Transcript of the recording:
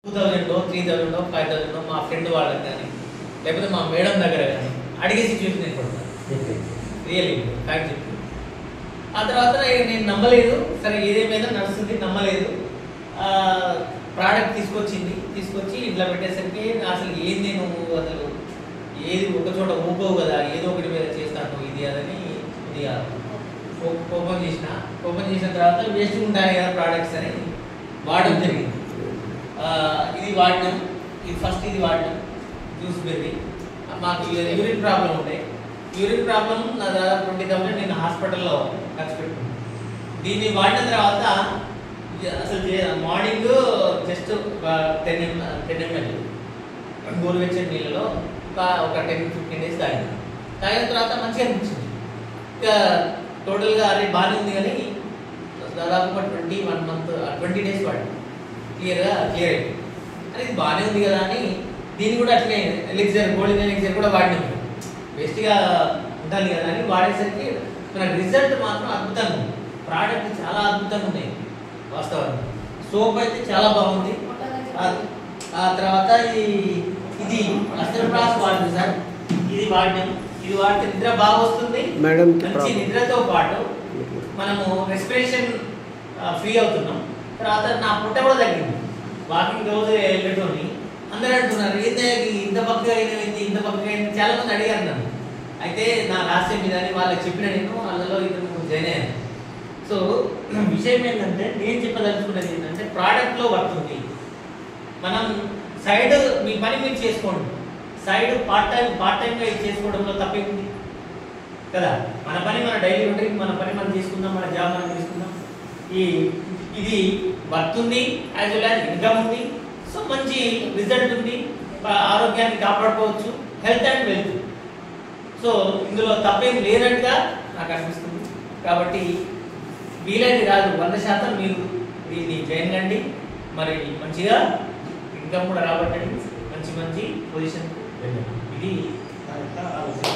2000 3000 5000 మా ఫ్రెండ్ వాళ్ళకి కానీ లేకపోతే మా మేడం దగ్గర కానీ అడిగే సిచ్యువేషన్ ఏర్పడుతుంది. రియల్లీ ఫ్యాక్ట్ చెప్పి ఆ తర్వాత నేను నమ్మలేదు. సరే ఏదేమైనా నడుస్తుంది, నమ్మలేదు. ప్రోడక్ట్ తీసుకొచ్చి ఇట్లా పెట్టేసరికి అసలు ఏది నేను అసలు ఏది ఒక చోట ఊపవు కదా, ఏదో ఒకటి మీద చేస్తాను ఇది అదని కొద్దిగా ఓపెన్ చేసిన తర్వాత వేస్ట్ ఉంటాయి కదా ప్రోడక్ట్స్ అని వాడడం జరిగింది. ఇది వాడడం, ఇది వాడడం జ్యూస్ బెర్రీ. మాకు యూరిన్ ప్రాబ్లం ఉంటాయి. యూరిన్ ప్రాబ్లం నా దాదాపు 20,000 నేను హాస్పిటల్లో ఖర్చు పెట్టుకున్నాను. దీన్ని వాడిన తర్వాత అసలు మార్నింగ్ జస్ట్ 10 ml గోరువెచ్చని నీళ్ళలో ఒక 10-15 days తాగిన తర్వాత మంచిగా అనిపించింది. ఇక టోటల్గా అదే బాగానే ఉంది కానీ దాదాపు 21 month 20 days వాడి క్లియర్ అయింది. అని ఇది బాగానే ఉంది కదా అని దీన్ని కూడా అట్లనే గోల్డెన్ ఎలిక్సర్ కూడా వాడినాము. వేస్ట్గా ఉండాలి కదా అని వాడేసరికి మనకు రిజల్ట్ మాత్రం అద్భుతంగా ఉంది. ప్రోడక్ట్ చాలా అద్భుతంగా ఉన్నాయి వాస్తవానికి. సోప్ అయితే చాలా బాగుంది. ఆ తర్వాత ఇది అస్త్రప్రాస్ వాడింది సార్. ఇది వాడితే నిద్ర బాగా వస్తుంది. మంచి నిద్రతో పాటు మనము రెస్పిరేషన్ ఫ్రీ అవుతున్నాం. తర్వాత నా పుట్ట కూడా తగ్గింది. వాకింగ్ రోజు వెళ్ళటోని అందరూ అంటున్నారు ఇంత పక్కగా అయింది చాలా మంది అడిగారు నన్ను. అయితే నా రహస్యం మీద వాళ్ళకి చెప్పిన నేను వాళ్ళలో ఇద్దరు జాయిన్ అయ్యాను. సో విషయం ఏంటంటే నేను చెప్పదలుచుకున్నది ఏంటంటే ప్రోడక్ట్లో పడుతుంది. మనం సైడ్ మీ పని మీరు చేసుకోండి. సైడ్ పార్ట్ టైంగా ఇది చేసుకోవడంలో తప్పేంది కదా. మన పని మన డైలీ రొటీన్, మన పని మనం తీసుకుందాం, మన జాబ్ మనం తీసుకుందాం. ఇది వర్క్ ఉంది, యాజ్ వెల్ యాజ్ ఇన్కమ్ ఉంది. సో మంచి రిజల్ట్ ఉంది. ఆరోగ్యాన్ని కాపాడుకోవచ్చు, హెల్త్ అండ్ వెల్త్. సో ఇందులో తప్పేం లేనట్టుగా నాకు అనిపిస్తుంది. కాబట్టి వీలైతే కాదు 100% మీరు దీన్ని జాయిన్ కండి. మరి మంచిగా ఇన్కమ్ కూడా రాబట్టండి, మంచి పొజిషన్ వెళ్ళండి. ఇది నా యొక్క ఆలోచన.